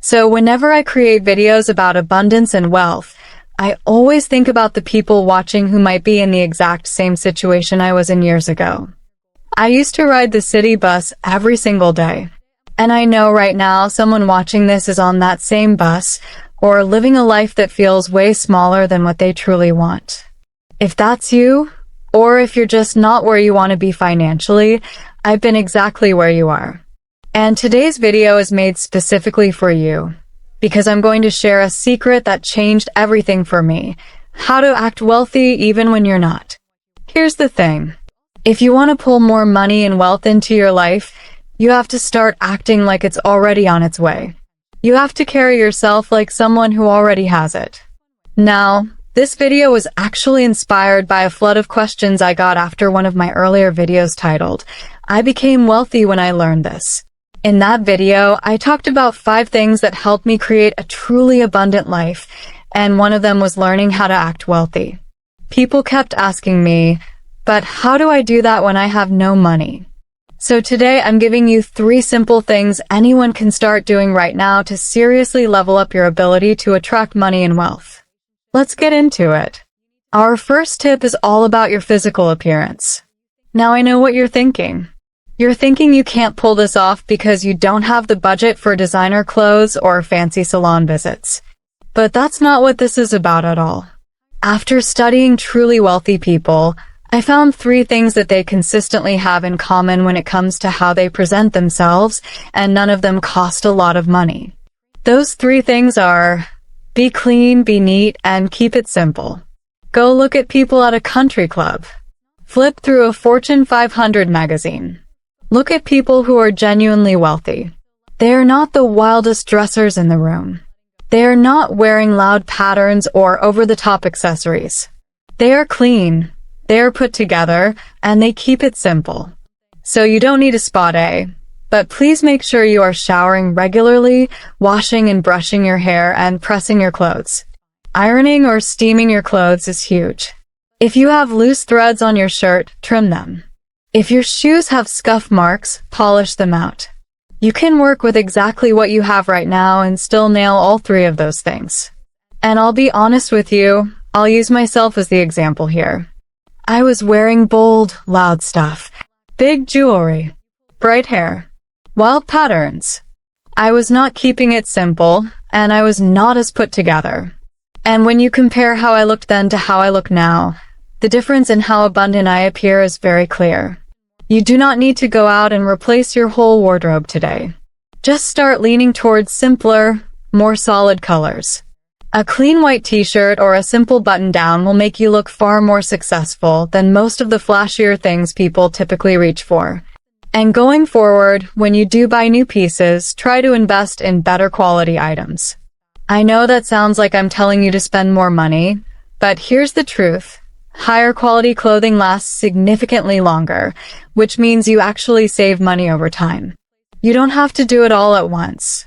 So whenever I create videos about abundance and wealth, I always think about the people watching who might be in the exact same situation I was in years ago. I used to ride the city bus every single day. And I know right now someone watching this is on that same bus or living a life that feels way smaller than what they truly want. If that's you, or if you're just not where you want to be financially, I've been exactly where you are. And today's video is made specifically for you, because I'm going to share a secret that changed everything for me: how to act wealthy even when you're not. Here's the thing. If you want to pull more money and wealth into your life, you have to start acting like it's already on its way. You have to carry yourself like someone who already has it. Now, this video was actually inspired by a flood of questions I got after one of my earlier videos titled, "I Became Wealthy When I Learned This." In that video, I talked about 5 things that helped me create a truly abundant life, and one of them was learning how to act wealthy. People kept asking me, "But how do I do that when I have no money?" So today I'm giving you 3 simple things anyone can start doing right now to seriously level up your ability to attract money and wealth. Let's get into it. Our first tip is all about your physical appearance. Now I know what you're thinking. You're thinking you can't pull this off because you don't have the budget for designer clothes or fancy salon visits. But that's not what this is about at all. After studying truly wealthy people, I found 3 things that they consistently have in common when it comes to how they present themselves, and none of them cost a lot of money. Those 3 things are: be clean, be neat, and keep it simple. Go look at people at a country club. Flip through a Fortune 500 magazine. Look at people who are genuinely wealthy. They are not the wildest dressers in the room. They are not wearing loud patterns or over-the-top accessories. They are clean. They are put together, and they keep it simple. So you don't need a spa day, but please make sure you are showering regularly, washing and brushing your hair, and pressing your clothes. Ironing or steaming your clothes is huge. If you have loose threads on your shirt, trim them. If your shoes have scuff marks, polish them out. You can work with exactly what you have right now and still nail all 3 of those things. And I'll be honest with you, I'll use myself as the example here. I was wearing bold, loud stuff, big jewelry, bright hair, wild patterns. I was not keeping it simple, and I was not as put together. And when you compare how I looked then to how I look now, the difference in how abundant I appear is very clear. You do not need to go out and replace your whole wardrobe today. Just start leaning towards simpler, more solid colors. A clean white t-shirt or a simple button-down will make you look far more successful than most of the flashier things people typically reach for. And going forward, when you do buy new pieces, try to invest in better quality items. I know that sounds like I'm telling you to spend more money, but here's the truth. Higher quality clothing lasts significantly longer, which means you actually save money over time. You don't have to do it all at once.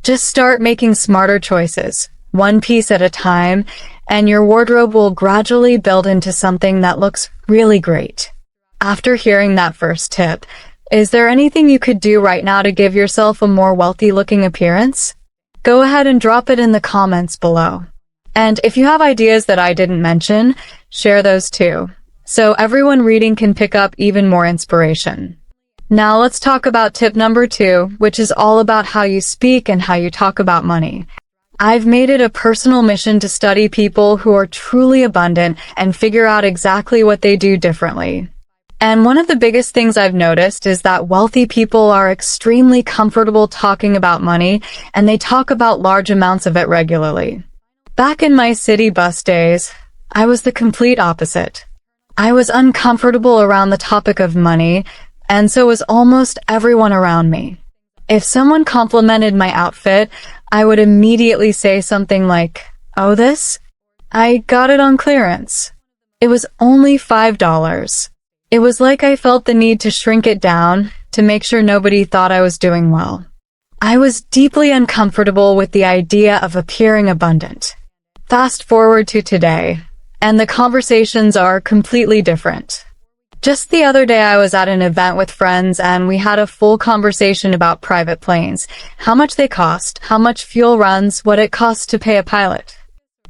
Just start making smarter choices, one piece at a time, and your wardrobe will gradually build into something that looks really great. After hearing that first tip, is there anything you could do right now to give yourself a more wealthy-looking appearance? Go ahead and drop it in the comments below. And if you have ideas that I didn't mention, share those too, so everyone reading can pick up even more inspiration. Now let's talk about tip number 2, which is all about how you speak and how you talk about money. I've made it a personal mission to study people who are truly abundant and figure out exactly what they do differently. And one of the biggest things I've noticed is that wealthy people are extremely comfortable talking about money, and they talk about large amounts of it regularly. Back in my city bus days, I was the complete opposite. I was uncomfortable around the topic of money, and so was almost everyone around me. If someone complimented my outfit, I would immediately say something like, "Oh, this? I got it on clearance. It was only $5. It was like I felt the need to shrink it down to make sure nobody thought I was doing well. I was deeply uncomfortable with the idea of appearing abundant. Fast forward to today, and the conversations are completely different. Just the other day I was at an event with friends and we had a full conversation about private planes, how much they cost, how much fuel runs, what it costs to pay a pilot.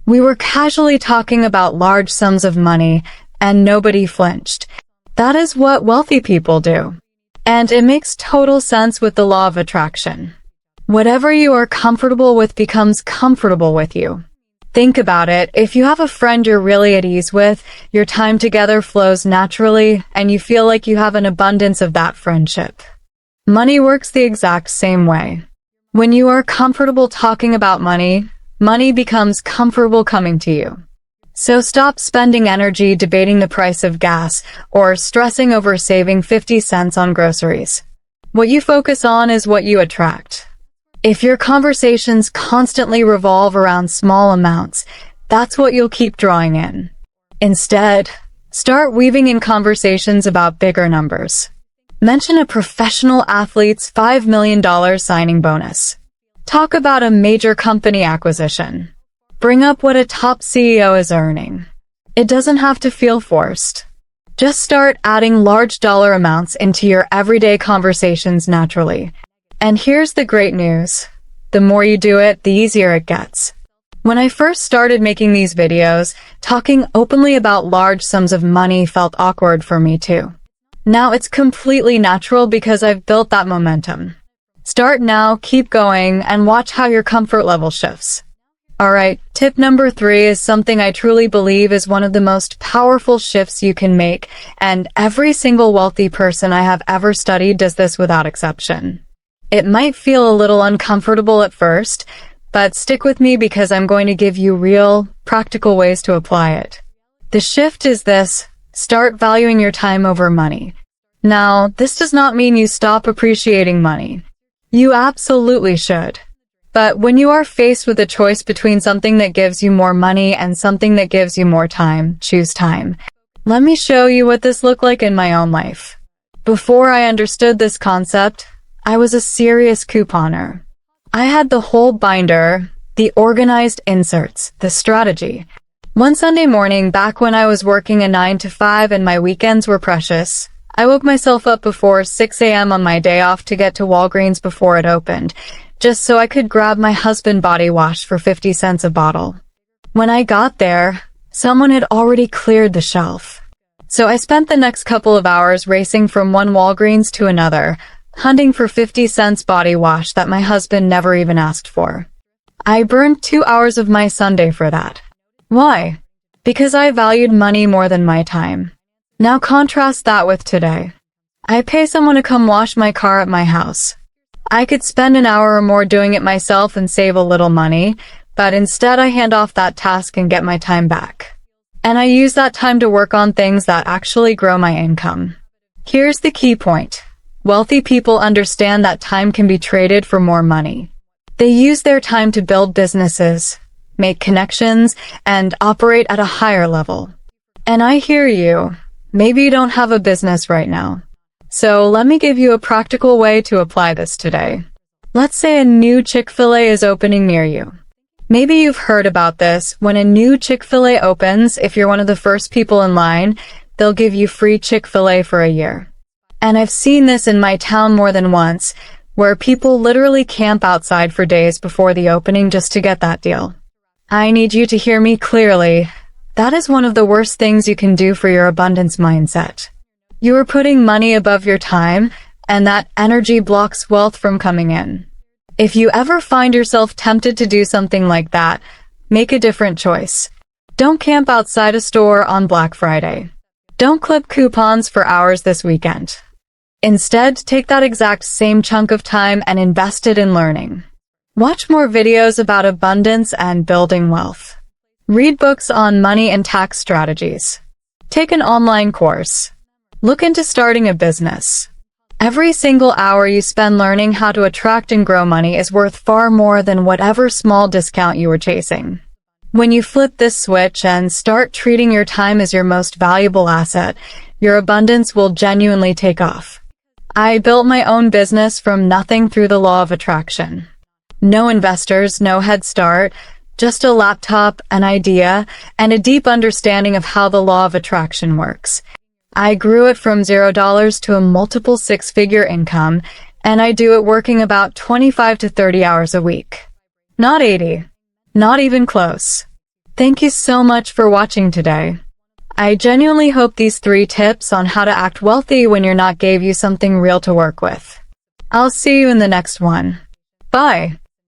We were casually talking about large sums of money and nobody flinched. That is what wealthy people do. And it makes total sense with the law of attraction. Whatever you are comfortable with becomes comfortable with you. Think about it. If you have a friend you're really at ease with, your time together flows naturally, and you feel like you have an abundance of that friendship. Money works the exact same way. When you are comfortable talking about money, money becomes comfortable coming to you. So stop spending energy debating the price of gas or stressing over saving 50 cents on groceries. What you focus on is what you attract. If your conversations constantly revolve around small amounts, that's what you'll keep drawing in. Instead, start weaving in conversations about bigger numbers. Mention a professional athlete's $5 million signing bonus. Talk about a major company acquisition. Bring up what a top CEO is earning. It doesn't have to feel forced. Just start adding large dollar amounts into your everyday conversations naturally. And here's the great news. The more you do it, the easier it gets. When I first started making these videos, talking openly about large sums of money felt awkward for me too. Now it's completely natural because I've built that momentum. Start now, keep going, and watch how your comfort level shifts. Alright, tip number 3 is something I truly believe is one of the most powerful shifts you can make, and every single wealthy person I have ever studied does this without exception. It might feel a little uncomfortable at first, but stick with me because I'm going to give you real, practical ways to apply it. The shift is this: start valuing your time over money. Now, this does not mean you stop appreciating money. You absolutely should. But when you are faced with a choice between something that gives you more money and something that gives you more time, choose time. Let me show you what this looked like in my own life. Before I understood this concept, I was a serious couponer. I had the whole binder, the organized inserts, the strategy. One Sunday morning, back when I was working a 9 to 5 and my weekends were precious, I woke myself up before 6 a.m. on my day off to get to Walgreens before it opened, just so I could grab my husband body wash for 50 cents a bottle. When I got there, someone had already cleared the shelf. So I spent the next couple of hours racing from one Walgreens to another, hunting for 50 cents body wash that my husband never even asked for. I burned 2 hours of my Sunday for that. Why? Because I valued money more than my time. Now contrast that with today. I pay someone to come wash my car at my house. I could spend an hour or more doing it myself and save a little money, but instead I hand off that task and get my time back. And I use that time to work on things that actually grow my income. Here's the key point. Wealthy people understand that time can be traded for more money. They use their time to build businesses, make connections, and operate at a higher level. And I hear you. Maybe you don't have a business right now. So let me give you a practical way to apply this today. Let's say a new Chick-fil-A is opening near you. Maybe you've heard about this. When a new Chick-fil-A opens, if you're one of the first people in line, they'll give you free Chick-fil-A for a year. And I've seen this in my town more than once, where people literally camp outside for days before the opening just to get that deal. I need you to hear me clearly. That is one of the worst things you can do for your abundance mindset. You are putting money above your time, and that energy blocks wealth from coming in. If you ever find yourself tempted to do something like that, make a different choice. Don't camp outside a store on Black Friday. Don't clip coupons for hours this weekend. Instead, take that exact same chunk of time and invest it in learning. Watch more videos about abundance and building wealth. Read books on money and tax strategies. Take an online course. Look into starting a business. Every single hour you spend learning how to attract and grow money is worth far more than whatever small discount you were chasing. When you flip this switch and start treating your time as your most valuable asset, your abundance will genuinely take off. I built my own business from nothing through the law of attraction. No investors, no head start, just a laptop, an idea, and a deep understanding of how the law of attraction works. I grew it from $0 to a multiple six-figure income, and I do it working about 25 to 30 hours a week. Not 80. Not even close. Thank you so much for watching today. I genuinely hope these 3 tips on how to act wealthy when you're not gave you something real to work with. I'll see you in the next one. Bye.